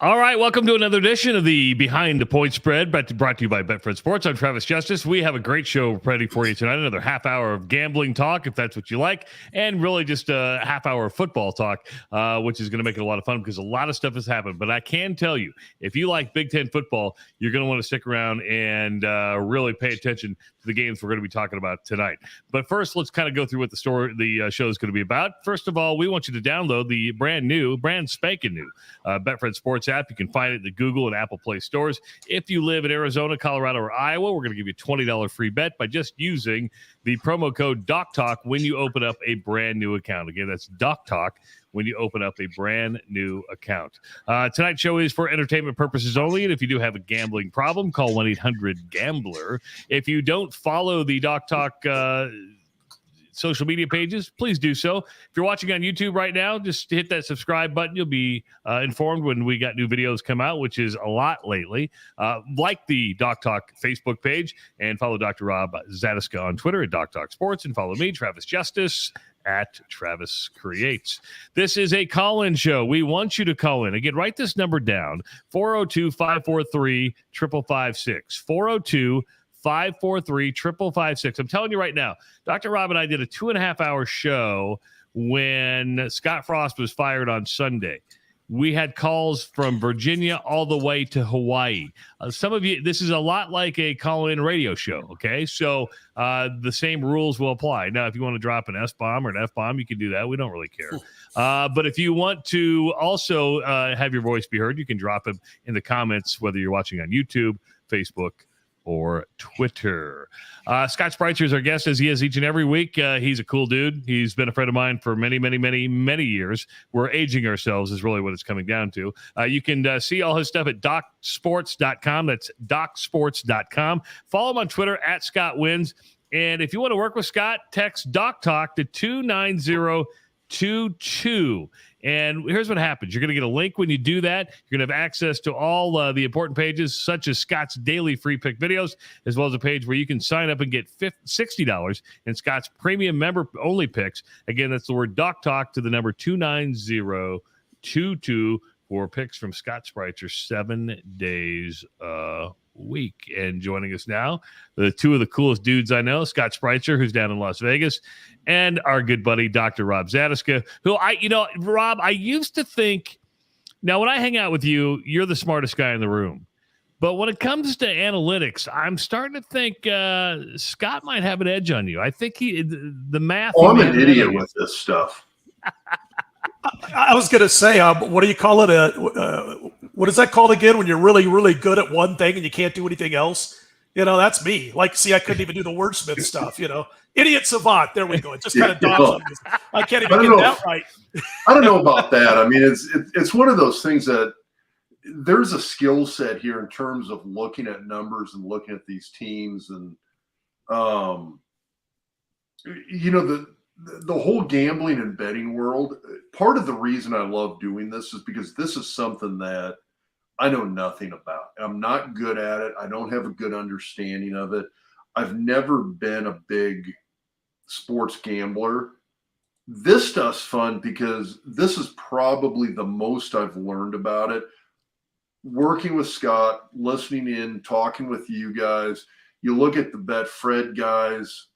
All right, welcome to another edition of the Behind the Point Spread, brought to you by Betfred Sports. I'm Travis Justice. We have a great show ready for you tonight. Another half hour of gambling talk, if that's what you like, and really just a half hour of football talk, which is going to make it a lot of fun because a lot of stuff has happened. But I can tell you, if you like Big Ten football, you're going to want to stick around and really pay attention to the games we're going to be talking about tonight. But first, let's kind of go through what the show is going to be about. First of all, we want you to download the brand spanking new Betfred Sports app. You can find it in the Google and Apple Play stores. If you live in Arizona, Colorado, or Iowa, we're going to give you a $20 free bet by just using the promo code DocTalk when you open up a brand new account. Again, that's DocTalk when you open up a brand new account. Tonight's show is for entertainment purposes only, and if you do have a gambling problem, call 1-800-GAMBLER. If you don't follow the DocTalk social media pages, please do so. If you're watching on YouTube right now, just hit that subscribe button. You'll be informed when we got new videos come out, which is a lot lately. Like the Doc Talk Facebook page and follow Dr. Rob Zatechka on Twitter at Doc Talk Sports, and follow me, Travis Justice, at Travis Creates. This is a call-in show. We want you to call in. Again, write this number down, 402-543-5556. 402-543-5556. I'm telling you right now, Dr. Rob and I did a 2.5-hour show when Scott Frost was fired on Sunday. We had calls from Virginia all the way to Hawaii. Some of you, this is a lot like a call-in radio show, okay? So the same rules will apply. Now, if you want to drop an S-bomb or an F-bomb, you can do that. We don't really care. But if you want to also have your voice be heard, you can drop it in the comments, whether you're watching on YouTube, Facebook, or Twitter. Scott Spreitzer is our guest, as he is each and every week. He's a cool dude. He's been a friend of mine for many, many, many, many years. We're aging ourselves is really what it's coming down to. You can see all his stuff at docsports.com. That's docsports.com. Follow him on Twitter at Scott Wins. And if you want to work with Scott, text Doc Talk to 29022. And here's what happens. You're going to get a link when you do that. You're going to have access to all the important pages, such as Scott's daily free pick videos, as well as a page where you can sign up and get $60 in Scott's premium member-only picks. Again, that's the word Doc Talk to the number 29022 for picks from Scott Spreitzer 7 days a week. And joining us now, the two of the coolest dudes I know, Scott Spreitzer, who's down in Las Vegas, and our good buddy, Dr. Rob Zatechka, who Rob, I used to think, now when I hang out with you, you're the smartest guy in the room. But when it comes to analytics, I'm starting to think Scott might have an edge on you. I think the math. Oh, I'm an idiot with this stuff. I was going to say, what do you call it? What is that called again when you're really, really good at one thing and you can't do anything else? That's me. Like, see, I couldn't even do the wordsmith stuff, Idiot savant. There we go. It just kind of dawns on me. I can't even get that right. I don't know about that. I mean, it's one of those things that there's a skill set here in terms of looking at numbers and looking at these teams. And, the whole gambling and betting world, part of the reason I love doing this is because this is something that I know nothing about. I'm not good at it. I don't have a good understanding of it. I've never been a big sports gambler. This stuff's fun because this is probably the most I've learned about it. Working with Scott, listening in, talking with you guys. You look at the Betfred guys,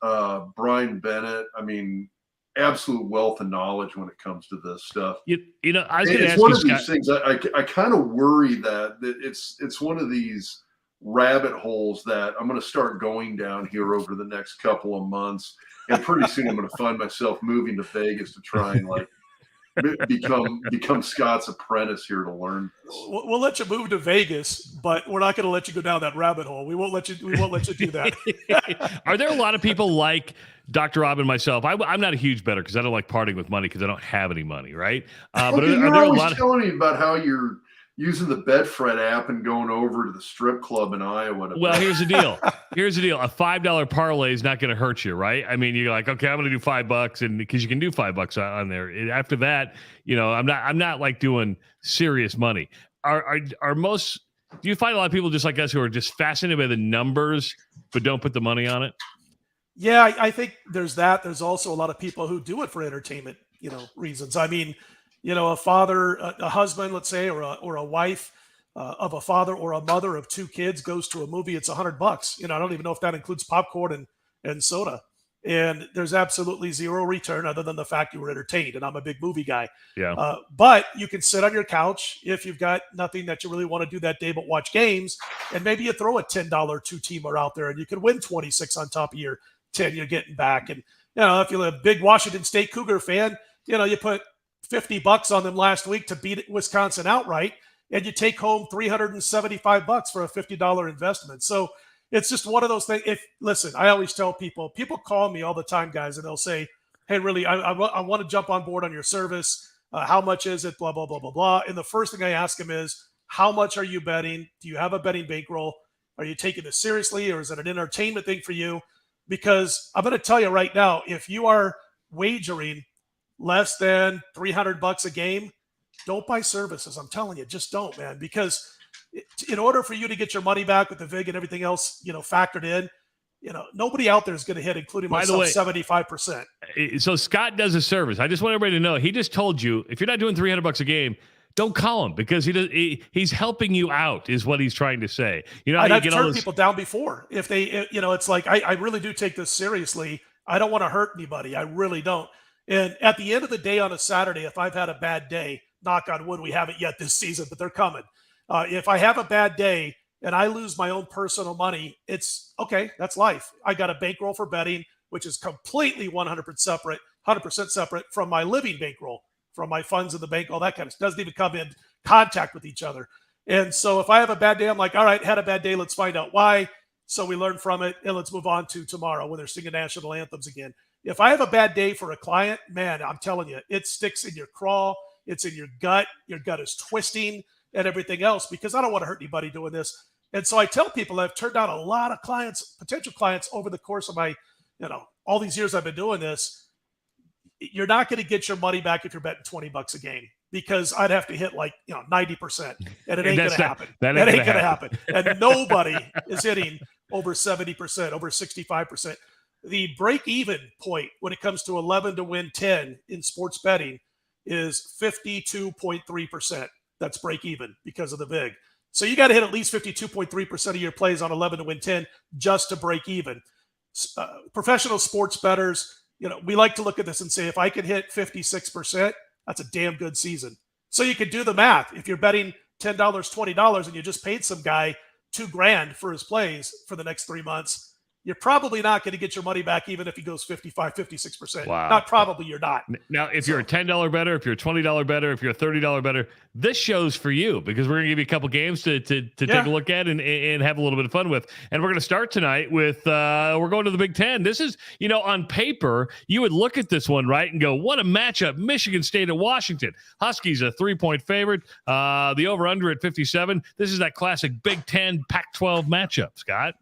Brian Bennett. I mean, absolute wealth of knowledge when it comes to this stuff. I was going to ask it's one you, of these things. I kind of worry that it's one of these rabbit holes that I'm going to start going down here over the next couple of months, and pretty soon I'm going to find myself moving to Vegas to try and become Scott's apprentice here to learn this. We'll let you move to Vegas, but we're not going to let you go down that rabbit hole. We won't let you do that. Are there a lot of people like Dr. Rob and myself? I'm not a huge bettor because I don't like parting with money because I don't have any money, right? But are there a lot of telling me about how you're using the Betfred app and going over to the strip club in Iowa. Well, here's the deal. A $5 parlay is not going to hurt you, right? I mean, you're like, okay, I'm going to do $5, and because you can do $5 on there. After that, I'm not like doing serious money. Are most? Do you find a lot of people just like us who are just fascinated by the numbers but don't put the money on it? Yeah, I think there's that. There's also a lot of people who do it for entertainment, reasons. I mean, a father, a husband, let's say, or a wife of a father or a mother of 2 kids goes to a movie, it's $100. I don't even know if that includes popcorn and soda. And there's absolutely zero return other than the fact you were entertained. And I'm a big movie guy. Yeah. But you can sit on your couch if you've got nothing that you really want to do that day but watch games. And maybe you throw a $10 2-teamer out there and you can win 26 on top of your 10 you're getting back. And, if you're a big Washington State Cougar fan, you put $50 on them last week to beat Wisconsin outright, and you take home $375 for a $50 investment. So it's just one of those things. Listen, I always tell people call me all the time, guys, and they'll say, hey, really, I want to jump on board on your service. How much is it? Blah, blah, blah, blah, blah. And the first thing I ask them is, how much are you betting? Do you have a betting bankroll? Are you taking this seriously, or is it an entertainment thing for you? Because I'm going to tell you right now, if you are wagering less than $300 a game, don't buy services. I'm telling you, just don't, man. Because in order for you to get your money back with the VIG and everything else, factored in, nobody out there is going to hit, including myself, 75%. So Scott does a service. I just want everybody to know, he just told you, if you're not doing $300 a game, don't call him, because he's helping you out, is what he's trying to say. I've turned people down before. If they, it's like, I really do take this seriously. I don't want to hurt anybody. I really don't. And at the end of the day on a Saturday, if I've had a bad day, knock on wood, we haven't yet this season, but they're coming. If I have a bad day and I lose my own personal money, it's okay. That's life. I got a bankroll for betting, which is completely 100% separate from my living bankroll, from my funds in the bank, all that kind of stuff. Doesn't even come in contact with each other. And so if I have a bad day, I'm like, all right, had a bad day. Let's find out why. So we learn from it, and let's move on to tomorrow when they're singing national anthems again. If I have a bad day for a client, man, I'm telling you, it sticks in your craw. It's in your gut. Your gut is twisting and everything else, because I don't want to hurt anybody doing this. And so I tell people, I've turned down a lot of clients, potential clients, over the course of my, all these years I've been doing this. You're not going to get your money back if you're betting $20 a game, because I'd have to hit 90%, and it ain't going to happen. That ain't going to happen. And nobody is hitting over 70%, over 65%. The break-even point when it comes to 11 to win 10 in sports betting is 52.3%. That's break-even because of the VIG. So you got to hit at least 52.3% of your plays on 11 to win 10 just to break even. Professional sports bettors, we like to look at this and say, if I can hit 56%, that's a damn good season. So you can do the math. If you're betting $10, $20, and you just paid some guy $2,000 for his plays for the next 3 months, you're probably not going to get your money back, even if he goes 55, 56%. Wow. Not probably, you're not. Now, if you're a $10 better, if you're a $20 better, if you're a $30 better, this show's for you, because we're going to give you a couple games to take a look at and have a little bit of fun with. And we're going to start tonight with, we're going to the Big Ten. This is, on paper, you would look at this one, right, and go, what a matchup. Michigan State at Washington. Huskies a 3-point favorite. The over-under at 57. This is that classic Big Ten Pac-12 matchup, Scott.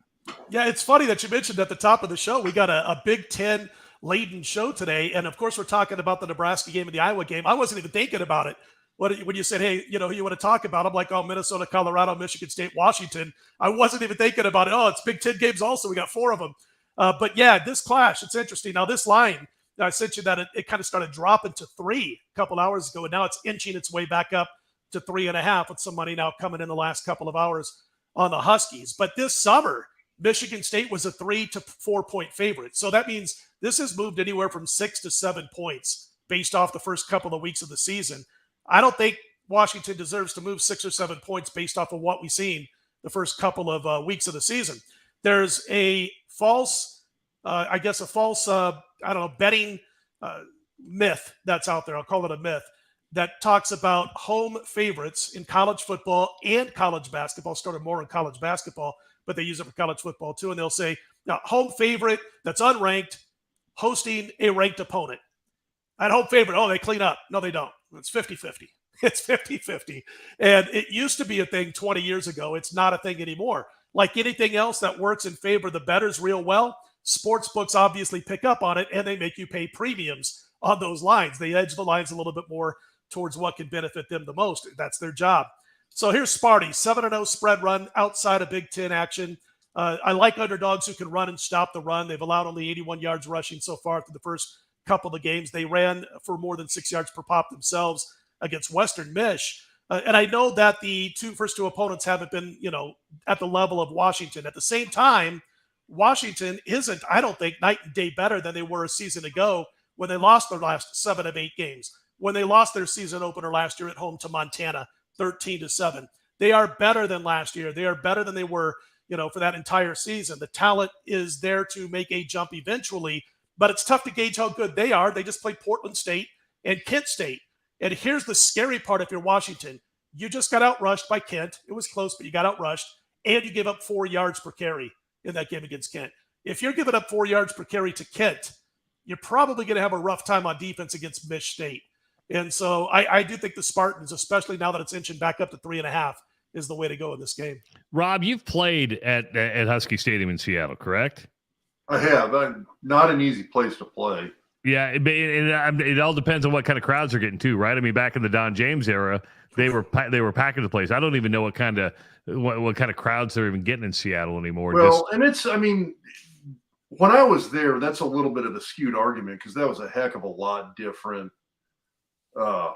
Yeah, it's funny that you mentioned at the top of the show, we got a Big Ten laden show today. And of course, we're talking about the Nebraska game and the Iowa game. I wasn't even thinking about it. When you said, hey, who you want to talk about? I'm like, oh, Minnesota, Colorado, Michigan State, Washington. I wasn't even thinking about it. Oh, it's Big Ten games also. We got 4 of them. But yeah, this clash, it's interesting. Now, this line, I sent you that it kind of started dropping to 3 a couple hours ago. And now it's inching its way back up to 3.5, with some money now coming in the last couple of hours on the Huskies. But this summer, Michigan State was a 3 to 4 point favorite. So that means this has moved anywhere from 6 to 7 points based off the first couple of weeks of the season. I don't think Washington deserves to move 6 or 7 points based off of what we've seen the first couple of weeks of the season. There's a false, betting myth that's out there. I'll call it a myth that talks about home favorites in college football and college basketball. Started more in college basketball, but they use it for college football too. And they'll say, now, home favorite that's unranked hosting a ranked opponent. At home favorite, they clean up. No, they don't. It's 50-50. It's 50-50. And it used to be a thing 20 years ago. It's not a thing anymore. Like anything else that works in favor of the bettors real well, sports books obviously pick up on it, and they make you pay premiums on those lines. They edge the lines a little bit more towards what can benefit them the most. That's their job. So here's Sparty, 7-0 spread run outside of Big Ten action. I like underdogs who can run and stop the run. They've allowed only 81 yards rushing so far through the first couple of games. They ran for more than 6 yards per pop themselves against Western Mich. And I know that the first two opponents haven't been, at the level of Washington. At the same time, Washington isn't, I don't think, night and day better than they were a season ago when they lost their last 7 of 8 games, when they lost their season opener last year at home to Montana, 13-7. They are better than last year. They are better than they were, for that entire season. The talent is there to make a jump eventually, but it's tough to gauge how good they are. They just played Portland State and Kent State. And here's the scary part if you're Washington. You just got outrushed by Kent. It was close, but you got outrushed, and you gave up 4 yards per carry in that game against Kent. If you're giving up 4 yards per carry to Kent, you're probably going to have a rough time on defense against Mich State. And so I do think the Spartans, especially now that it's inching back up to 3.5, is the way to go in this game. Rob, you've played at Husky Stadium in Seattle, correct? I have. Not an easy place to play. Yeah, it all depends on what kind of crowds they're getting too, right? I mean, back in the Don James era, they were packing the place. I don't even know what kind of crowds they're even getting in Seattle anymore. Well, when I was there, that's a little bit of a skewed argument because that was a heck of a lot different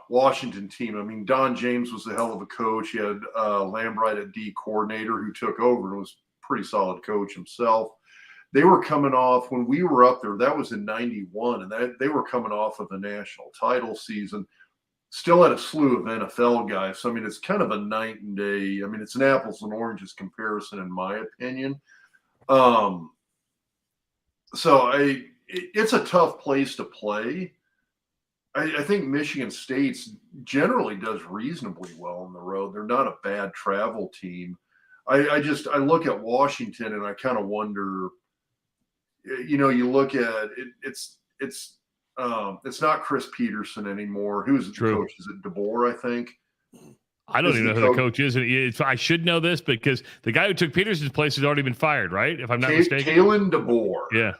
Washington team. I mean, Don James was a hell of a coach. He had Lambright at D coordinator who took over and was a pretty solid coach himself. They were coming off when we were up there. That was in '91, and they were coming off of a national title season. Still had a slew of NFL guys. So I mean, it's kind of a night and day. I mean, it's an apples and oranges comparison, in my opinion. It's a tough place to play. I think Michigan State's generally does reasonably well on the road. They're not a bad travel team. I look at Washington and I kind of wonder. You look at it. It's not Chris Peterson anymore. Who's the coach? Is it DeBoer? I think. I don't even know who the coach is. I should know this because the guy who took Peterson's place has already been fired, right? If I'm not mistaken. Kalen DeBoer. Yeah.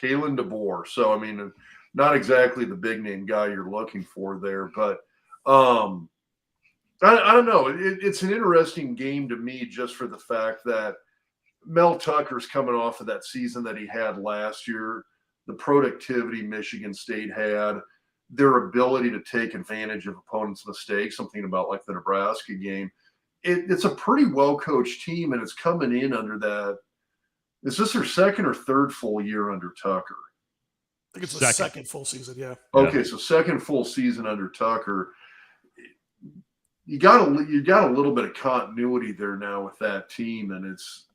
Kalen DeBoer. So, I mean, not exactly the big name guy you're looking for there, but I don't know. It's an interesting game to me just for the fact that Mel Tucker's coming off of that season that he had last year, the productivity Michigan State had, their ability to take advantage of opponents' mistakes, something about like the Nebraska game. It's a pretty well-coached team, and it's coming in under that. Is this their second or third full year under Tucker? I think it's the second full season, yeah. Okay, so second full season under Tucker. You got a little bit of continuity there now with that team, and it's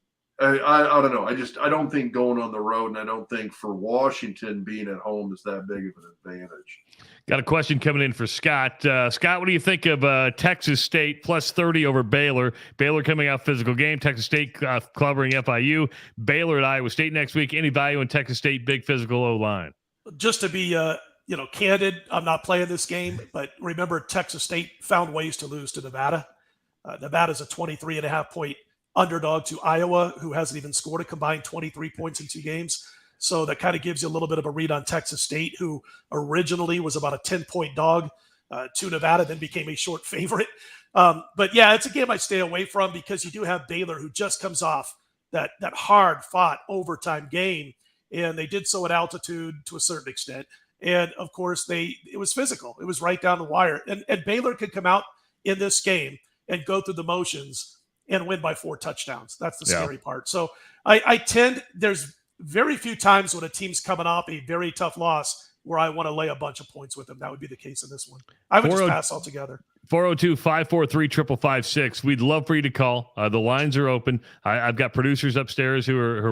I don't know. I don't think going on the road, and I don't think for Washington being at home is that big of an advantage. Got a question coming in for Scott. Scott, what do you think of Texas State plus 30 over Baylor? Baylor coming out physical game. Texas State covering FIU. Baylor at Iowa State next week. Any value in Texas State big physical O-line? Just to be candid, I'm not playing this game, but remember Texas State found ways to lose to Nevada. Nevada's a 23.5 point underdog to Iowa, who hasn't even scored a combined 23 points in 2 games. So that kind of gives you a little bit of a read on Texas State, who originally was about a 10-point dog to Nevada, then became a short favorite. But yeah, it's a game I stay away from because you do have Baylor, who just comes off that hard-fought overtime game, and they did so at altitude to a certain extent. And of course, it was physical. It was right down the wire. And Baylor could come out in this game and go through the motions and win by 4 touchdowns. That's the scary part. So there's very few times when a team's coming off a very tough loss where I want to lay a bunch of points with them. That would be the case in this one. I would just pass altogether. 402-543-5556. We'd love for you to call. The lines are open. I've got producers upstairs who are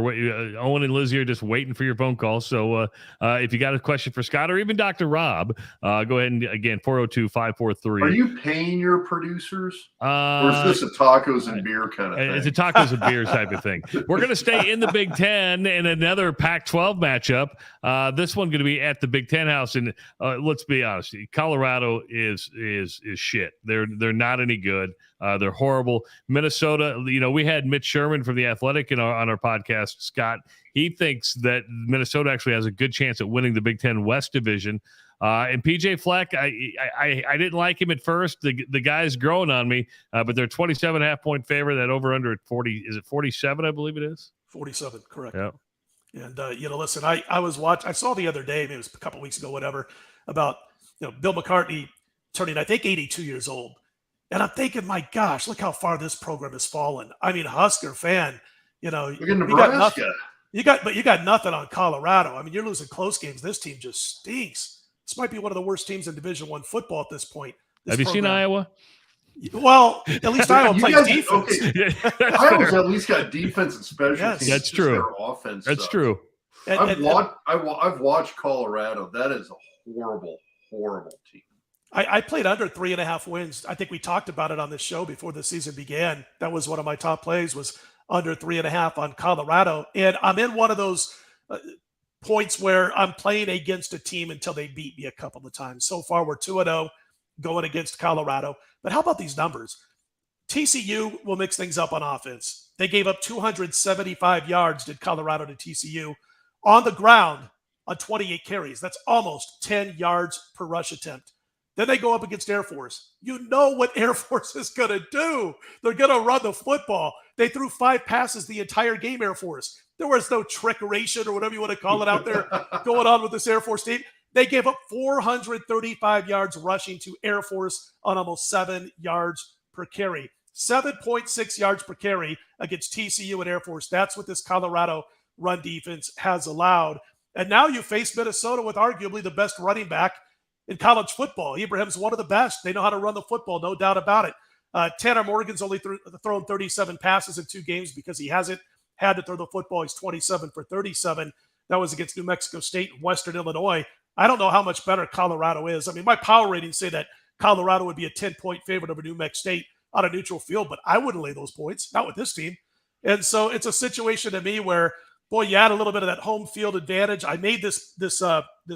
Owen and Lizzie are just waiting for your phone call. So if you got a question for Scott or even Dr. Rob, go ahead and, again, 402-543. Are you paying your producers? Or is this a tacos and beer kind of thing? It's a tacos and beer type of thing. We're going to stay in the Big Ten in another Pac-12 matchup. This one going to be at the Big Ten house. And let's be honest, Colorado is shit. They're not any good. They're horrible. Minnesota, we had Mitch Sherman from The Athletic on our podcast, Scott. He thinks that Minnesota actually has a good chance at winning the Big Ten West Division. And PJ Fleck, I didn't like him at first. The guy's growing on me, but they're 27.5 point favorite. That over under at 40. Is it 47? I believe it is 47. Correct. Yeah. And listen, I saw the other day, maybe it was a couple weeks ago, whatever, about Bill McCartney turning, I think, 82 years old. And I'm thinking, my gosh, look how far this program has fallen. I mean, Husker fan, Look at you got Nebraska. nothing. You got nothing on Colorado. I mean, you're losing close games. This team just stinks. This might be one of the worst teams in Division I football at this point. Have you seen Iowa? Well, at least Iowa plays defense. Okay. Yeah, Iowa's at least got defense and special Yes. teams. That's Just true. Their offense. That's sucks. true. I've watched Colorado. That is a horrible, horrible team. I played under 3.5 wins. I think we talked about it on this show before the season began. That was one of my top plays, was under 3.5 on Colorado. And I'm in one of those points where I'm playing against a team until they beat me a couple of times. So far, we're 2-0 going against Colorado. But how about these numbers? TCU will mix things up on offense. They gave up 275 yards, did Colorado, to TCU on the ground on 28 carries. That's almost 10 yards per rush attempt. Then they go up against Air Force. You know what Air Force is going to do. They're going to run the football. They threw 5 passes the entire game, Air Force. There was no trickeration or whatever you want to call it out there going on with this Air Force team. They gave up 435 yards rushing to Air Force on almost 7 yards per carry. 7.6 yards per carry against TCU and Air Force. That's what this Colorado run defense has allowed. And now you face Minnesota with arguably the best running back in college football. Ibrahim's one of the best. They know how to run the football, no doubt about it. Tanner Morgan's only thrown 37 passes in 2 games because he hasn't had to throw the football. He's 27 for 37. That was against New Mexico State and Western Illinois. I don't know how much better Colorado is. I mean, my power ratings say that Colorado would be a 10-point favorite over New Mexico State on a neutral field, but I wouldn't lay those points, not with this team. And so it's a situation to me where, boy, you add a little bit of that home field advantage. I made this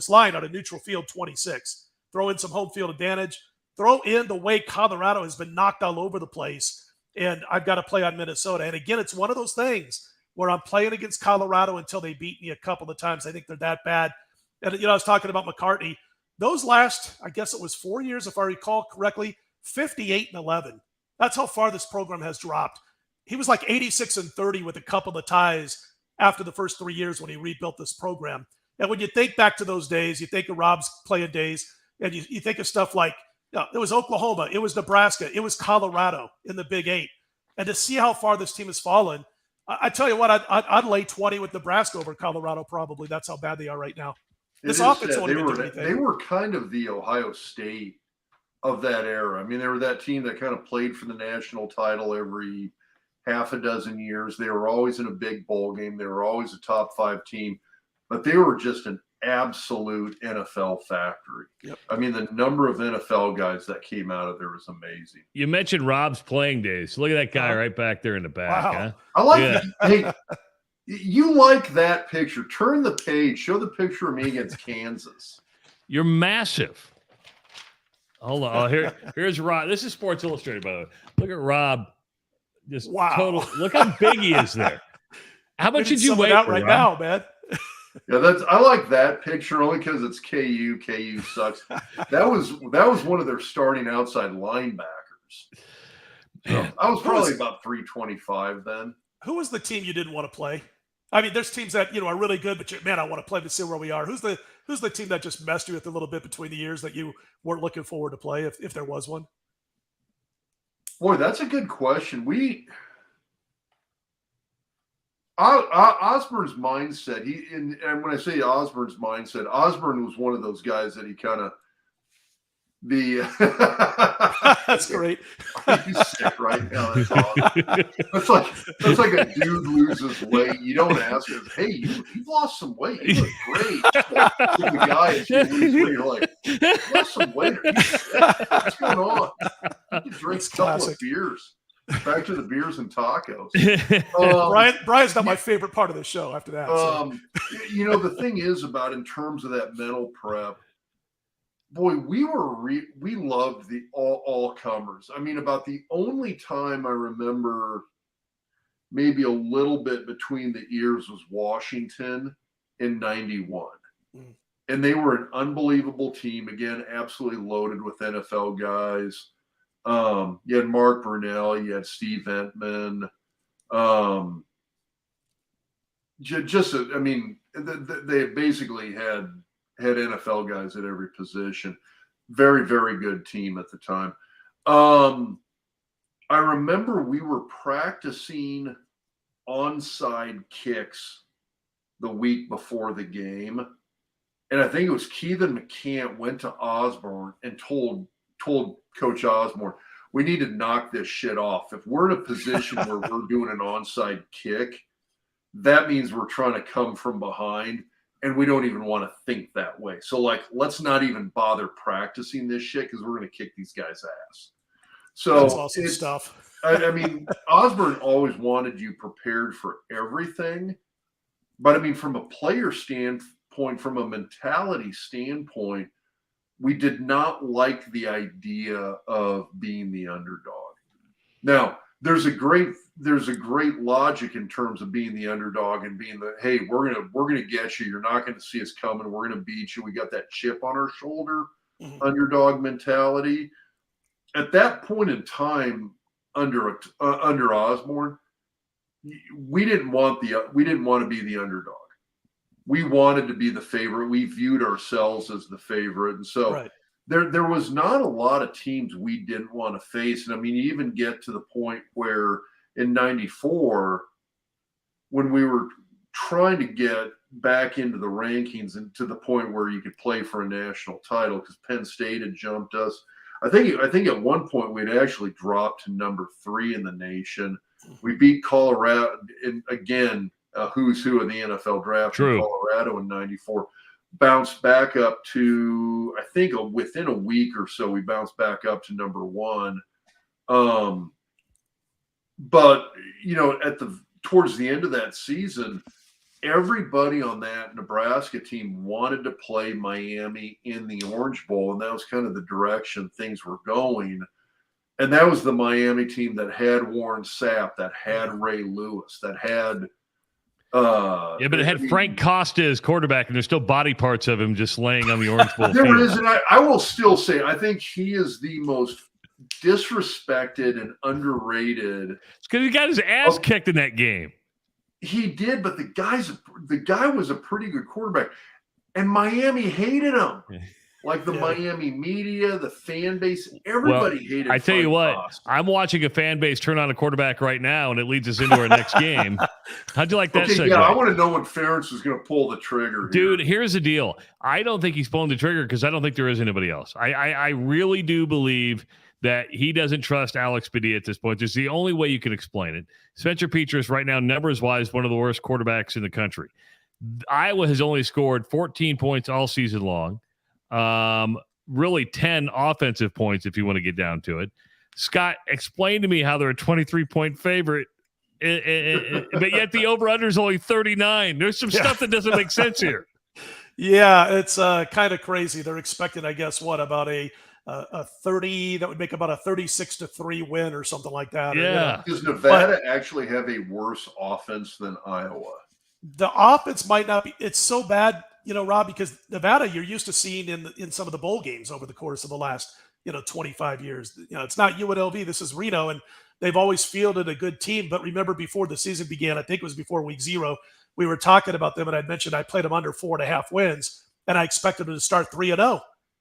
line on a neutral field 26. Throw in some home field advantage. Throw in the way Colorado has been knocked all over the place, and I've got to play on Minnesota. And again, it's one of those things where I'm playing against Colorado until they beat me a couple of times. I think they're that bad. And, I was talking about McCartney. Those last, I guess it was 4 years, if I recall correctly, 58-11. That's how far this program has dropped. He was like 86-30 with a couple of ties after the first 3 years when he rebuilt this program. And when you think back to those days, you think of Rob's playing days, and you think of stuff like, it was Oklahoma, it was Nebraska, it was Colorado in the Big 8. And to see how far this team has fallen, I tell you what, I'd lay 20 with Nebraska over Colorado probably. That's how bad they are right now. This offense won't even do anything. They were kind of the Ohio State of that era. I mean, they were that team that kind of played for the national title every half a dozen years. They were always in a big bowl game. They were always a top 5 team, but they were just an absolute NFL factory. Yep. I mean, the number of NFL guys that came out of there was amazing. You mentioned Rob's playing days. Look at that guy right back there in the back. Wow. Huh? I like hey, you like that picture. Turn the page. Show the picture of me against Kansas. You're massive. Hold on. Oh, here's Rob. This is Sports Illustrated, by the way. Look at Rob. Just wow. Total. Look how big he is there. How much did you weigh out right now, man? Yeah, I like that picture only because it's KU. KU sucks. That was one of their starting outside linebackers. So I was probably about 325 then. Who was the team you didn't want to play? I mean, there's teams that are really good, but man, I want to play to see where we are. Who's the team that just messed you with a little bit between the years that you weren't looking forward to play, if there was one? Boy, that's a good question. Osborne's mindset. And when I say Osborne's mindset, Osborne was one of those guys that he kind of That's great. He's sick right now. That's awesome. That's like a dude loses weight. You don't ask him, hey, you've lost some weight. You look great. The guy is you lose weight, you're like, you lost some weight. What's going on? You can drink a couple of beers. Back to the beers and tacos. Brian's not my favorite part of the show after that. The thing is about in terms of that mental prep, boy, we loved the all comers. I mean, about the only time I remember maybe a little bit between the ears was Washington in 91. And they were an unbelievable team. Again, absolutely loaded with NFL guys. You had Mark Brunell, you had Steve Entman. They basically had NFL guys at every position. Very, very good team at the time. I remember we were practicing onside kicks the week before the game. And I think it was Keithan McCant went to Osborne and told Coach Osborne, we need to knock this shit off. If we're in a position where we're doing an onside kick, that means we're trying to come from behind, and we don't even want to think that way. So, like, let's not even bother practicing this shit because we're going to kick these guys' ass. So That's awesome stuff. I mean, Osborne always wanted you prepared for everything. But, I mean, from a player standpoint, from a mentality standpoint, we did not like the idea of being the underdog. Now, there's a great logic in terms of being the underdog and being the, hey, we're gonna get you. You're not going to see us coming. We're going to beat you. We got that chip on our shoulder, underdog mentality. At that point in time, under Osborne, we didn't want to be the underdog. We wanted to be the favorite. We viewed ourselves as the favorite. And so there was not a lot of teams we didn't want to face. And I mean, you even get to the point where in 94, when we were trying to get back into the rankings and to the point where you could play for a national title because Penn State had jumped us. I think at one point we'd actually dropped to number 3 in the nation. We beat Colorado, and again, who's who in the NFL draft in Colorado in 94. Bounced back up to, I think within a week or so, we bounced back up to number 1. But, you know, towards the end of that season, everybody on that Nebraska team wanted to play Miami in the Orange Bowl, and that was kind of the direction things were going. And that was the Miami team that had Warren Sapp, that had Ray Lewis, that had but it had Frank Costa as quarterback, and there's still body parts of him just laying on the Orange Bowl there field. is, and I will still say, I think he is the most disrespected and underrated. It's because he got his ass kicked in that game. He did, but the guy was a pretty good quarterback, and Miami hated him. Like the Miami media, the fan base, everybody hated him. I tell you what, I'm watching a fan base turn on a quarterback right now, and it leads us into our next game. How'd you like that segue? Yeah, I want to know when Ferentz is going to pull the trigger. Dude, here's the deal. I don't think he's pulling the trigger because I don't think there is anybody else. I really do believe that he doesn't trust Alex Padilla at this point. It's the only way you can explain it. Spencer Petras right now, numbers-wise, one of the worst quarterbacks in the country. Iowa has only scored 14 points all season long. Really 10 offensive points if you want to get down to it. Scott, explain to me how they're a 23-point favorite, but yet the over-under is only 39. There's some stuff that doesn't make sense here. Yeah, it's kind of crazy. They're expecting, I guess, about a 30, that would make about a 36-3 win or something like that. Yeah. Does Nevada actually have a worse offense than Iowa? The offense might not be. It's so bad, Rob, because Nevada, you're used to seeing in some of the bowl games over the course of the last, 25 years. It's not UNLV. This is Reno, and they've always fielded a good team. But remember, before the season began, I think it was before week 0, we were talking about them, and I mentioned I played them under 4.5 wins, and I expected them to start 3-0.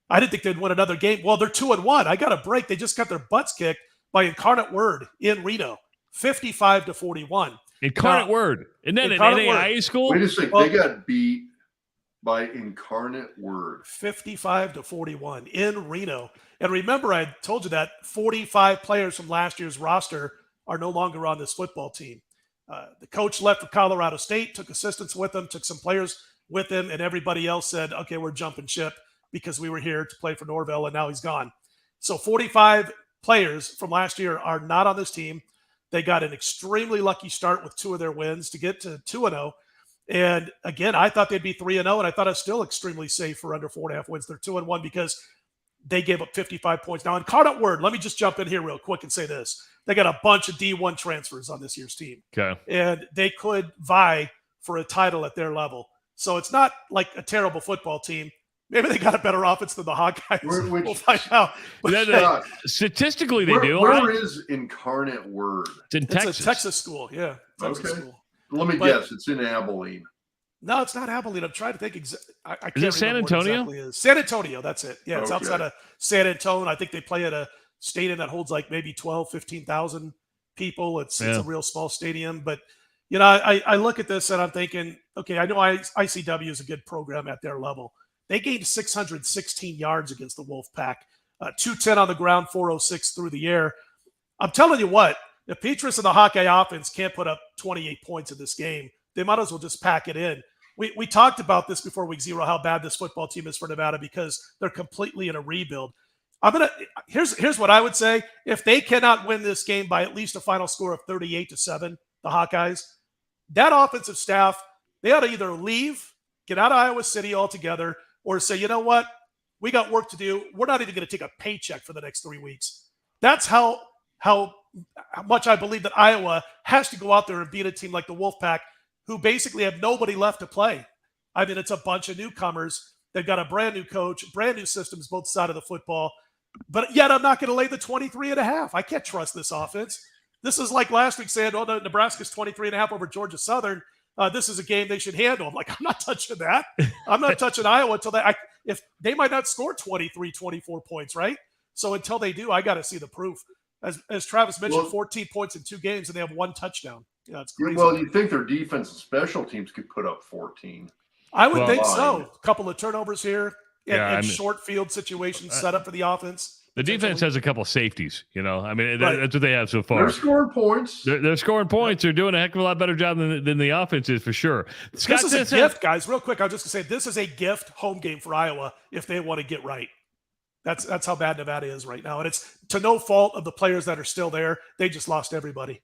I didn't think they'd win another game. Well, they're 2-1. I got a break. They just got their butts kicked by Incarnate Word in Reno, 55-41. Incarnate Word. Isn't that an NAIA school? Wait a second. They got beat by Incarnate Word. 55-41 in Reno. And remember, I told you that 45 players from last year's roster are no longer on this football team. The coach left for Colorado State, took assistants with him, took some players with him, and everybody else said, okay, we're jumping ship because we were here to play for Norvell, and now he's gone. So 45 players from last year are not on this team. They got an extremely lucky start with 2 of their wins to get to 2-0. And again, I thought they'd be 3-0, and I thought it's still extremely safe for under 4.5 wins. They're 2-1 because they gave up 55 points. Now, in Incarnate Word, let me just jump in here real quick and say this. They got a bunch of D1 transfers on this year's team. Okay. And they could vie for a title at their level. So it's not like a terrible football team. Maybe they got a better offense than the Hawkeyes. We'll find out. Statistically, they do. Where is Incarnate Word? It's in Texas. It's a Texas school. Yeah. Texas school. Let me guess. It's in Abilene. No, it's not Abilene. I'm trying to think. I can't Is it San remember what Antonio? exactly it is. San Antonio, that's it. Yeah, it's Okay. outside of San Antonio. I think they play at a stadium that holds like maybe 12, 15,000 people. It's a Yeah. real small stadium. But, I look at this and I'm thinking, okay, I know ICW is a good program at their level. They gained 616 yards against the Wolfpack, 210 on the ground, 406 through the air. I'm telling you what, if Petrus and the Hawkeye offense can't put up 28 points in this game, they might as well just pack it in. We talked about this before week 0, how bad this football team is for Nevada because they're completely in a rebuild. Here's what I would say. If they cannot win this game by at least a final score of 38-7, the Hawkeyes, that offensive staff, they ought to either leave, get out of Iowa City altogether, or say, you know what? We got work to do. We're not even going to take a paycheck for the next 3 weeks. That's how much I believe that Iowa has to go out there and beat a team like the Wolfpack, who basically have nobody left to play. I mean, it's a bunch of newcomers. They've got a brand new coach, brand new systems, both sides of the football. But yet I'm not going to lay the 23.5. I can't trust this offense. This is like last week saying, oh, no, Nebraska's 23.5 over Georgia Southern. This is a game they should handle. I'm like, I'm not touching that. I'm not touching Iowa until if they might not score 23, 24 points, right? So until they do, I got to see the proof. As Travis mentioned, 14 points in 2 games, and they have 1 touchdown. It's crazy. Well, you'd think their defense and special teams could put up 14. I would think so. A couple of turnovers here and Yeah, short field situations set up for the offense. The defense has a couple of safeties, I mean, Right. that's what they have so far. They're scoring points. They're scoring points. They're doing a heck of a lot better job than the offense is for sure. Scott, This is a gift, guys. Real quick, I was just going to say this is a gift home game for Iowa if they want to get right. That's how bad Nevada is right now. And it's to no fault of the players that are still there. They just lost everybody.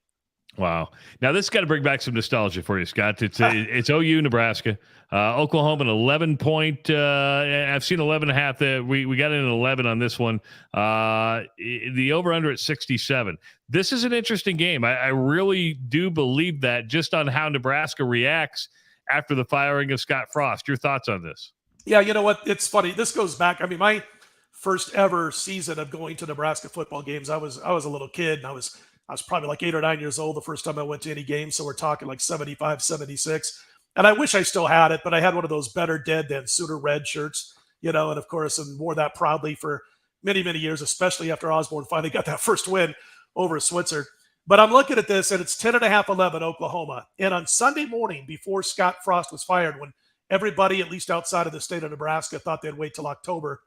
Wow. Now, this has got to bring back some nostalgia for you, Scott. It's OU, Nebraska. Oklahoma, an 11-point. I've seen 11.5. We got in an 11 on this one. The over-under at 67. This is an interesting game. I really do believe that just on how Nebraska reacts after the firing of Scott Frost. Your thoughts on this? Yeah, you know what? It's funny. This goes back. I mean, my first ever season of going to Nebraska football games, I was a little kid, and I was probably like 8 or 9 years old the first time I went to any game. So we're talking like 75, 76. And I wish I still had it, but I had one of those better dead than sooner red shirts, and of course, and wore that proudly for many, many years, especially after Osborne finally got that first win over Switzer. But I'm looking at this, and it's 10.5-11 Oklahoma. And on Sunday morning, before Scott Frost was fired, when everybody, at least outside of the state of Nebraska, thought they'd wait till October,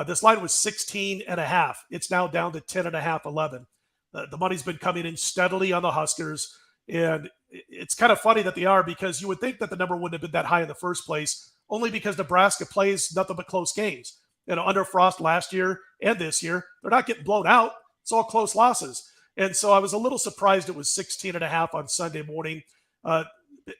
this line was 16.5. It's now down to 10.5-11. The money's been coming in steadily on the Huskers, and it's kind of funny that they are, because you would think that the number wouldn't have been that high in the first place, only because Nebraska plays nothing but close games. Under Frost last year and this year, they're not getting blown out. It's all close losses. And so I was a little surprised it was 16.5 on Sunday morning. The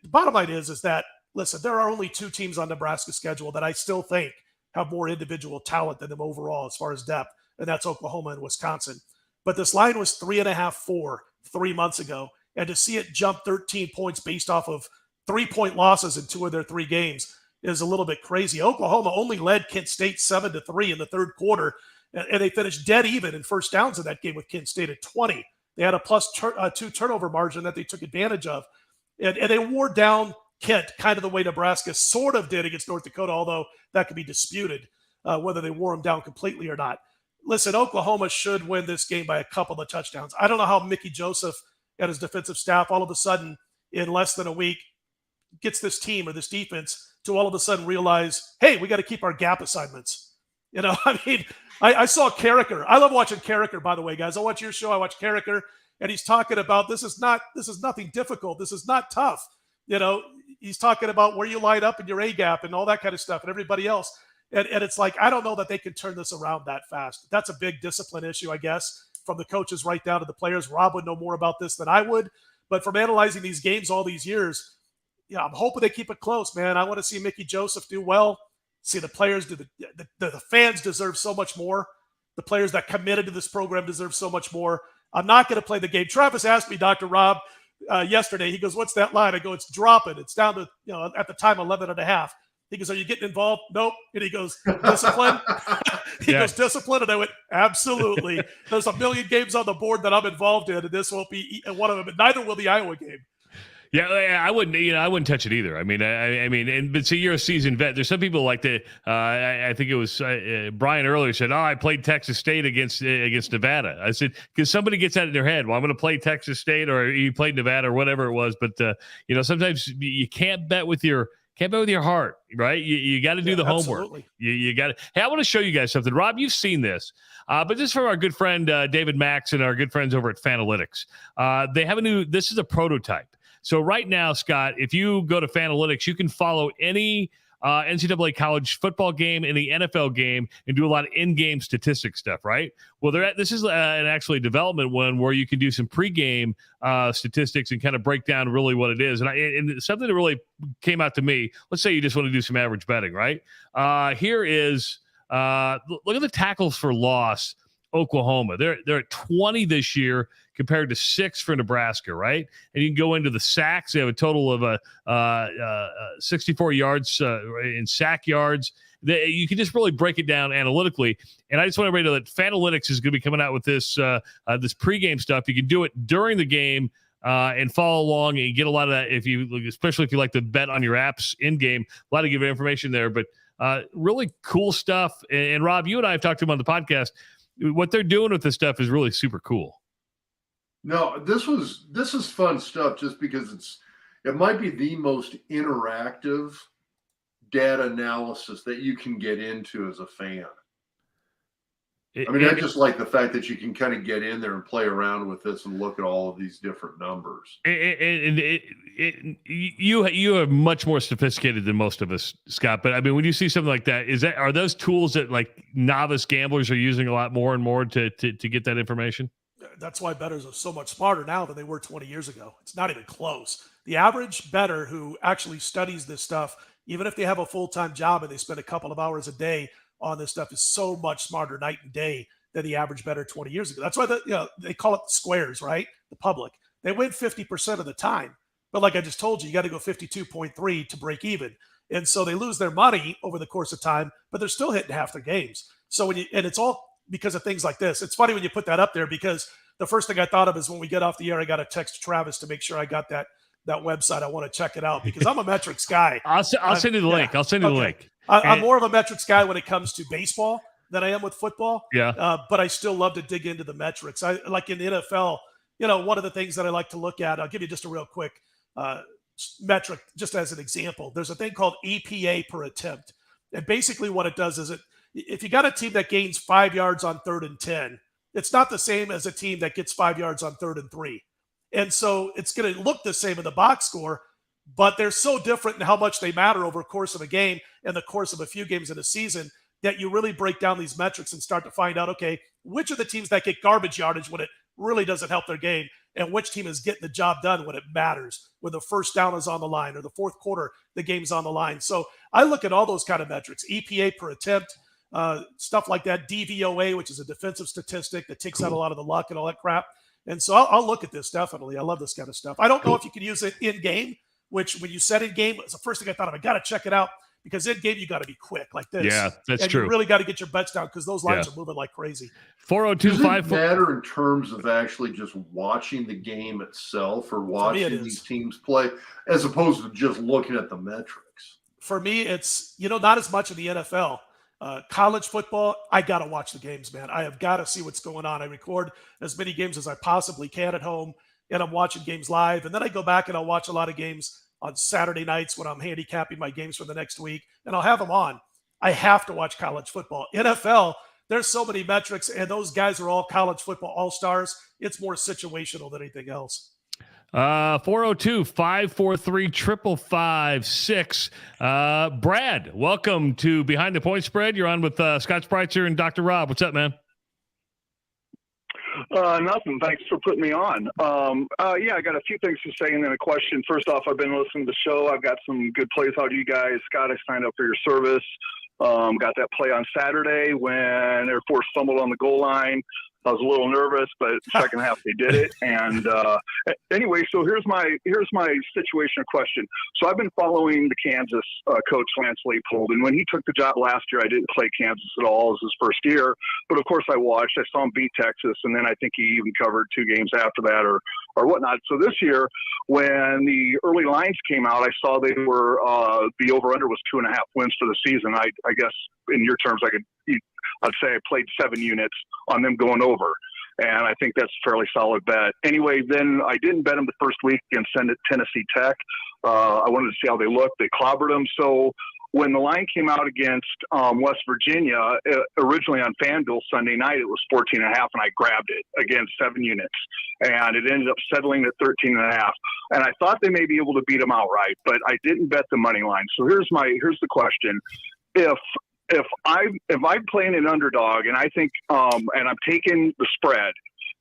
bottom line is that, listen, there are only 2 teams on Nebraska's schedule that I still think have more individual talent than them overall as far as depth, and that's Oklahoma and Wisconsin. But this line was 3.5, 4 3 months ago. And to see it jump 13 points based off of 3-point losses in 2 of their 3 games is a little bit crazy. Oklahoma only led Kent State 7-3 in the third quarter, and they finished dead even in first downs in that game with Kent State at 20. They had a +2 turnover margin that they took advantage of. And they wore down Kent kind of the way Nebraska sort of did against North Dakota, although that could be disputed whether they wore them down completely or not. Listen, Oklahoma should win this game by a couple of touchdowns. I don't know how Mickey Joseph and his defensive staff all of a sudden in less than a week gets this team or this defense to all of a sudden realize, hey, we got to keep our gap assignments. I mean, I saw Carricker. I love watching Carricker, by the way, guys. I watch your show. I watch Carricker, and he's talking about this is nothing difficult. This is not tough. He's talking about where you line up in your A gap and all that kind of stuff and everybody else. And it's like, I don't know that they can turn this around that fast. That's a big discipline issue, I guess, from the coaches right down to the players. Rob would know more about this than I would. But from analyzing these games all these years, I'm hoping they keep it close, man. I want to see Mickey Joseph do well, see the players do. The fans deserve so much more. The players that committed to this program deserve so much more. I'm not going to play the game. Travis asked me, Dr. Rob, yesterday, he goes, what's that line? I go, it's dropping. It's down to, at the time, 11.5. He goes, are you getting involved? Nope. And he goes, discipline? Goes, discipline? And I went, absolutely. There's a million games on the board that I'm involved in, and this won't be one of them, but neither will the Iowa game. Yeah, I wouldn't. I wouldn't touch it either. I mean, but see, you're a seasoned vet. There's some people like to. I think it was Brian earlier said, "Oh, I played Texas State against Nevada." I said, because somebody gets that in their head. Well, I'm going to play Texas State, or you played Nevada, or whatever it was. But sometimes you can't bet with your heart, right? You got to do the homework. Absolutely. You got to. Hey, I want to show you guys something. Rob, you've seen this. But this is from our good friend David Max and our good friends over at Fanalytics. They have this is a prototype. So right now, Scott, if you go to Fanalytics, you can follow any NCAA college football game, any NFL game, and do a lot of in-game statistic stuff, right? Well, this is an actually development one where you can do some pregame statistics and kind of break down really what it is. And something that really came out to me, let's say you just want to do some average betting, right? Here is, look at the tackles for loss, Oklahoma. They're at 20 this year compared to 6 for Nebraska, right? And you can go into the sacks. They have a total of 64 yards in sack yards. You can just really break it down analytically. And I just want everybody to know that Fanalytics is going to be coming out with this pregame stuff. You can do it during the game and follow along and get a lot of that especially if you like to bet on your apps in game. A lot of good information there, but really cool stuff. And Rob, you and I have talked to him on the podcast. What they're doing with this stuff is really super cool. No, this is fun stuff just because it might be the most interactive data analysis that you can get into as a fan. I just like the fact that you can kind of get in there and play around with this and look at all of these different numbers. You are much more sophisticated than most of us, Scott. But I mean, when you see something like that, are those tools that like novice gamblers are using a lot more and more to get that information? That's why bettors are so much smarter now than they were 20 years ago. It's not even close. The average bettor who actually studies this stuff, even if they have a full-time job and they spend a couple of hours a day on this stuff, is so much smarter night and day than the average bettor 20 years ago. That's why they call it squares, right? The public. They win 50% of the time. But like I just told you, you got to go 52.3 to break even. And so they lose their money over the course of time, but they're still hitting half their games. So and it's all because of things like this. It's funny when you put that up there, because the first thing I thought of is when we get off the air, I got to text Travis to make sure I got that website. I want to check it out because I'm a metrics guy. I'll send you the link. I'll send you the link. I'm more of a metrics guy when it comes to baseball than I am with football. Yeah. But I still love to dig into the metrics. I like in the NFL, one of the things that I like to look at, I'll give you just a real quick metric, just as an example. There's a thing called EPA per attempt. And basically what it does is if you got a team that gains 5 yards on 3rd and 10, it's not the same as a team that gets 5 yards on 3rd and 3. And so it's going to look the same in the box score, but they're so different in how much they matter over the course of a game and the course of a few games in a season that you really break down these metrics and start to find out, okay, which are the teams that get garbage yardage when it really doesn't help their game, and which team is getting the job done when it matters, when the first down is on the line or the fourth quarter, the game's on the line. So I look at all those kind of metrics, EPA per attempt, stuff like that, DVOA, which is a defensive statistic that takes out a lot of the luck and all that crap. And so I'll look at this, definitely. I love this kind of stuff. I don't know if you can use it in game, which when you said in game, it's the first thing I thought of. I got to check it out, because in game, you got to be quick like this. Yeah, that's and true. You really got to get your bets down because those lines are moving like crazy. 402 Does it matter in terms of actually just watching the game itself or watching these teams play as opposed to just looking at the metrics? For me, it's, not as much in the NFL. College football, I got to watch the games, man. I have got to see what's going on. I record as many games as I possibly can at home, and I'm watching games live. And then I go back and I'll watch a lot of games on Saturday nights when I'm handicapping my games for the next week, and I'll have them on. I have to watch college football. NFL, there's so many metrics, and those guys are all college football all-stars. It's more situational than anything else. 402-543-5556. Brad, welcome to Behind the Point Spread. You're on with Scott Spreitzer and Dr. Rob. What's up, man? Nothing. Thanks for putting me on. I got a few things to say and then a question. First off, I've been listening to the show. I've got some good plays out of you guys. Scott, I signed up for your service. Got that play on Saturday when Air Force stumbled on the goal line. I was a little nervous, but second half they did it. And anyway, so here's my situation or question. So I've been following the Kansas coach Lance Leipold, and when he took the job last year, I didn't play Kansas at all. It was his first year, but of course I watched. I saw him beat Texas, and then I think he even covered 2 games after that, or or whatnot. So this year, when the early lines came out, I saw they were the over/under was 2.5 wins for the season. I guess in your terms, I'd say I played 7 units on them going over. And I think that's a fairly solid bet. Anyway, then I didn't bet them the first week against Tennessee Tech. I wanted to see how they looked. They clobbered them. So when the line came out against West Virginia, originally on FanDuel Sunday night, it was 14.5, and I grabbed it against 7 units. And it ended up settling at 13.5. And I thought they may be able to beat them outright, but I didn't bet the money line. So here's the question. If I'm playing an underdog and I think and I'm taking the spread,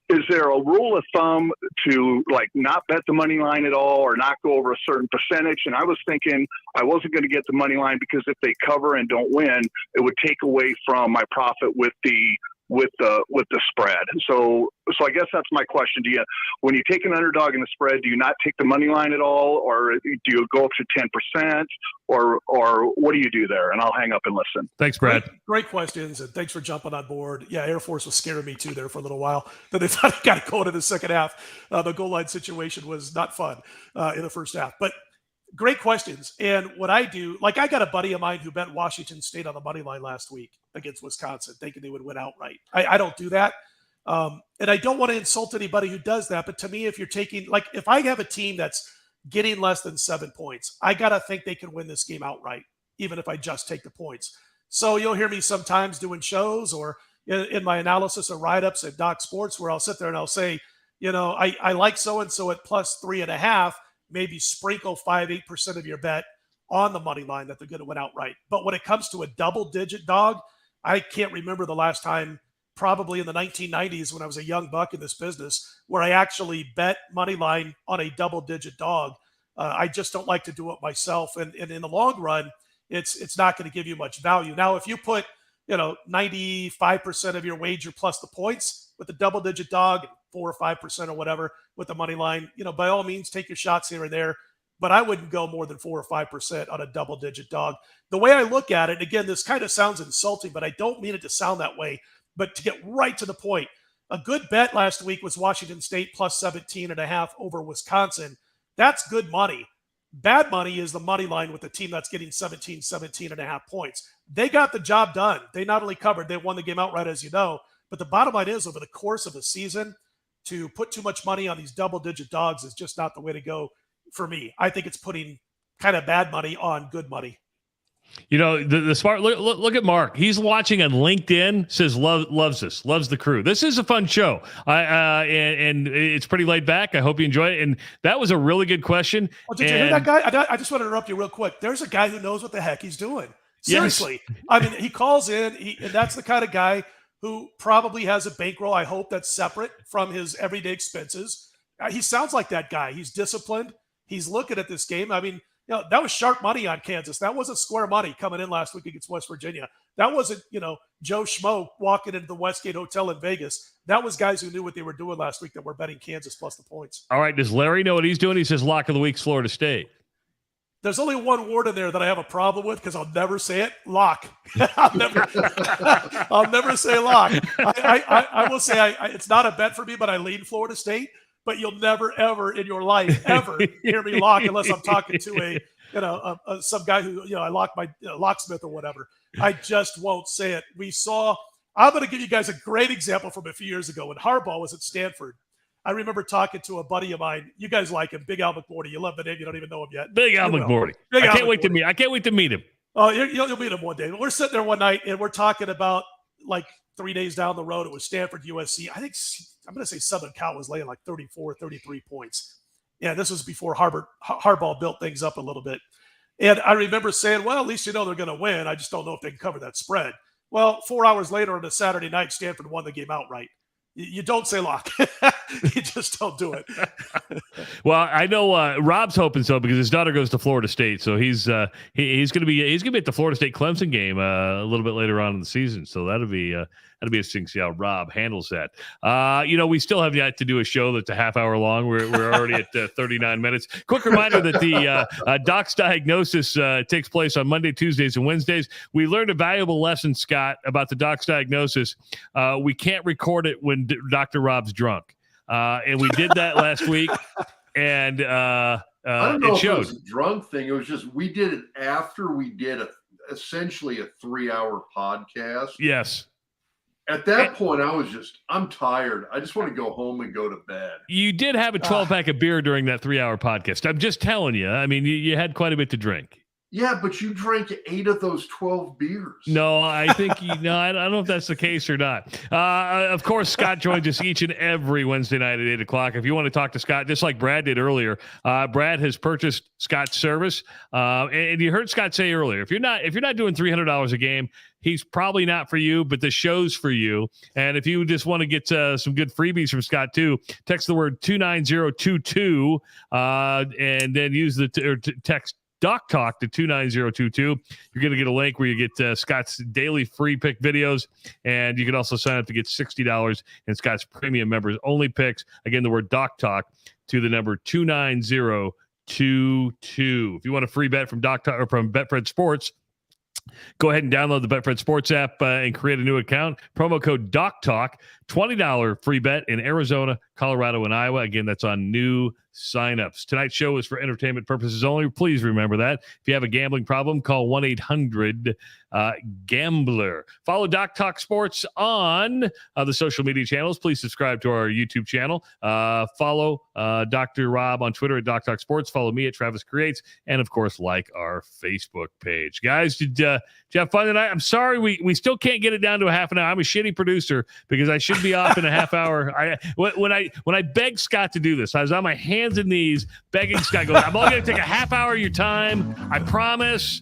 is there a rule of thumb to like not bet the money line at all or not go over a certain percentage? And I was thinking I wasn't going to get the money line because if they cover and don't win, it would take away from my profit with the spread. So I guess that's my question. When you take an underdog in the spread, do you not take the money line at all, or do you go up to 10%, or what do you do there? And I'll hang up and listen. Thanks, Brad. Great questions, and thanks for jumping on board. Yeah, Air Force was scaring me too there for a little while. Then they finally got to go into the second half. The goal line situation was not fun in the first half, but great questions. And what I do, like I got a buddy of mine who bet Washington State on the money line last week against Wisconsin, thinking they would win outright. I don't do that. And I don't want to insult anybody who does that. But to me, if you're taking, like, if I have a team that's getting less than 7 points, I got to think they can win this game outright, even if I just take the points. So you'll hear me sometimes doing shows or in my analysis or write-ups at Doc Sports where I'll sit there and I'll say, I like so-and-so at plus 3.5, maybe sprinkle 5-8% of your bet on the money line that they're going to win outright. But when it comes to a double-digit dog, I can't remember the last time, probably in the 1990s when I was a young buck in this business, where I actually bet money line on a double-digit dog. I just don't like to do it myself. And in the long run, it's not going to give you much value. Now, if you put 95% of your wager plus the points with the double-digit dog, 4 or 5% or whatever with the money line, by all means, take your shots here and there. But I wouldn't go more than 4 or 5% on a double-digit dog. The way I look at it, again, this kind of sounds insulting, but I don't mean it to sound that way. But to get right to the point, a good bet last week was Washington State plus 17.5 over Wisconsin. That's good money. Bad money is the money line with the team that's getting 17.5 points. They got the job done. They not only covered, they won the game outright, as you know. But the bottom line is, over the course of a season, to put too much money on these double-digit dogs is just not the way to go for me. I think it's putting kind of bad money on good money. The smart look at Mark. He's watching on LinkedIn. Says loves this, loves the crew. This is a fun show. And it's pretty laid back. I hope you enjoy it. And that was a really good question. Oh, did you hear that guy? I just want to interrupt you real quick. There's a guy who knows what the heck he's doing. Seriously. Yes. I mean, he calls in, and that's the kind of guy who probably has a bankroll, I hope, that's separate from his everyday expenses. He sounds like that guy. He's disciplined. He's looking at this game. I mean, that was sharp money on Kansas. That wasn't square money coming in last week against West Virginia. That wasn't, Joe Schmo walking into the Westgate Hotel in Vegas. That was guys who knew what they were doing last week that were betting Kansas plus the points. All right. Does Larry know what he's doing? He says lock of the week's Florida State. There's only one word in there that I have a problem with because I'll never say it. Lock. I'll never say lock. I will say it's not a bet for me, but I lean Florida State. But you'll never, ever in your life, ever hear me lock unless I'm talking to some guy who, I lock my locksmith or whatever. I just won't say it. I'm going to give you guys a great example from a few years ago when Harbaugh was at Stanford. I remember talking to a buddy of mine. You guys like him, Big Al McMorty. You love the name. You don't even know him yet. Big Al McMorty. I can't wait to meet him. Oh, you'll meet him one day. We're sitting there one night and we're talking about like 3 days down the road. It was Stanford, USC. I think I'm going to say Southern Cal was laying like 34, 33 points. Yeah, this was before Harbaugh built things up a little bit. And I remember saying, well, at least they're going to win. I just don't know if they can cover that spread. Well, 4 hours later on a Saturday night, Stanford won the game outright. You don't say lock. You just don't do it. Well, I know Rob's hoping so because his daughter goes to Florida State, so he's going to be at the Florida State Clemson game a little bit later on in the season. So that'll be interesting to see how Rob handles that. We still have yet to do a show that's a half hour long. We're already at 39 minutes. Quick reminder that the Doc's Diagnosis takes place on Monday, Tuesdays, and Wednesdays. We learned a valuable lesson, Scott, about the Doc's Diagnosis. We can't record it when Dr. Rob's drunk. drunk. And we did that last week, and I don't know it if showed. it was a drunk thing. It was just we did it after we did essentially a 3-hour podcast. Yes. At that point, I'm tired. I just want to go home and go to bed. You did have a 12-pack of beer during that 3-hour podcast. I'm just telling you. I mean, you had quite a bit to drink. Yeah, but you drank 8 of those 12 beers. No, I think I don't know if that's the case or not. Of course, Scott joins us each and every Wednesday night at 8:00. If you want to talk to Scott, just like Brad did earlier, Brad has purchased Scott's service, and you heard Scott say earlier, if you're not doing $300 a game, he's probably not for you, but the show's for you. And if you just want to get some good freebies from Scott too, text the word 29022 and then use text Doc Talk to 29022. You're going to get a link where you get Scott's daily free pick videos, and you can also sign up to get $60 in Scott's premium members only picks. Again, the word Doc Talk to the number 29022. If you want a free bet from Doc Talk or from Betfred Sports, go ahead and download the Betfred Sports app and create a new account. Promo code DocTalk, $20 free bet in Arizona, Colorado, and Iowa. Again, that's on new signups. Tonight's show is for entertainment purposes only. Please remember that. If you have a gambling problem, call 1-800-GAMBLER. Follow Doc Talk Sports on the social media channels. Please subscribe to our YouTube channel. Follow Dr. Rob on Twitter at Doc Talk Sports. Follow me at Travis Creates. And, of course, like our Facebook page. Guys, did you have fun tonight? I'm sorry we still can't get it down to a half an hour. I'm a shitty producer because I should be off in a half hour. When I begged Scott to do this, I was on my hands and knees begging Scott, I'm only going to take a half hour of your time. I promise.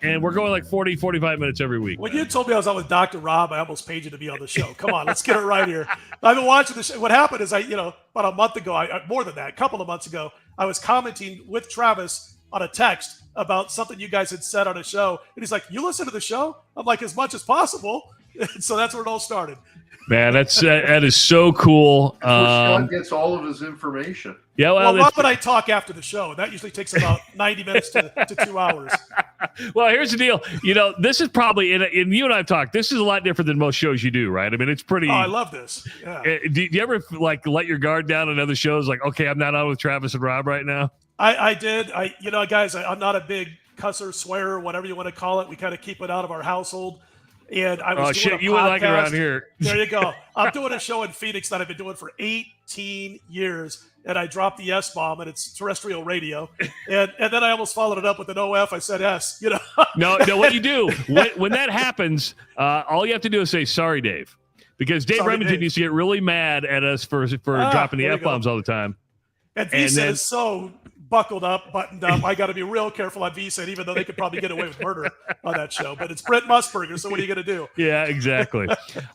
And we're going like 40, 45 minutes every week. When you told me I was on with Dr. Rob, I almost paid you to be on the show. Come on, let's get it right here. I've been watching the show. What happened is about a month ago, more than that, a couple of months ago, I was commenting with Travis on a text about something you guys had said on a show. And he's like, you listen to the show? I'm like, as much as possible. So that's where it all started. Man, that is so cool. Scott gets all of his information. Yeah, well Rob and I talk after the show, and that usually takes about 90 minutes to 2 hours. Well, here's the deal. This is probably, and you and I have talked, this is a lot different than most shows you do, right? I mean, it's pretty. Oh, I love this. Yeah. Do you ever let your guard down on other shows? Like, okay, I'm not on with Travis and Rob right now. I did. Guys, I'm not a big cusser, swearer, whatever you want to call it. We kind of keep it out of our household. And I was doing a podcast. You wouldn't like it around here. There you go. I'm doing a show in Phoenix that I've been doing for 18 years, and I dropped the S-bomb, and it's terrestrial radio. And then I almost followed it up with an OF. I said S. No. What you do when that happens, all you have to do is say sorry, Dave, because Dave Remington used to get really mad at us for dropping the F-bombs all the time. And VSA is so buckled up, buttoned up. I got to be real careful on VSA, even though they could probably get away with murder on that show. But it's Brent Musburger, so what are you going to do? Yeah, exactly.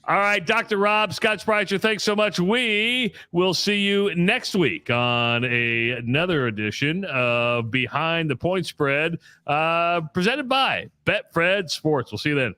All right, Dr. Rob, Scott Spreitzer, thanks so much. We will see you next week on another edition of Behind the Point Spread, presented by Betfred Sports. We'll see you then.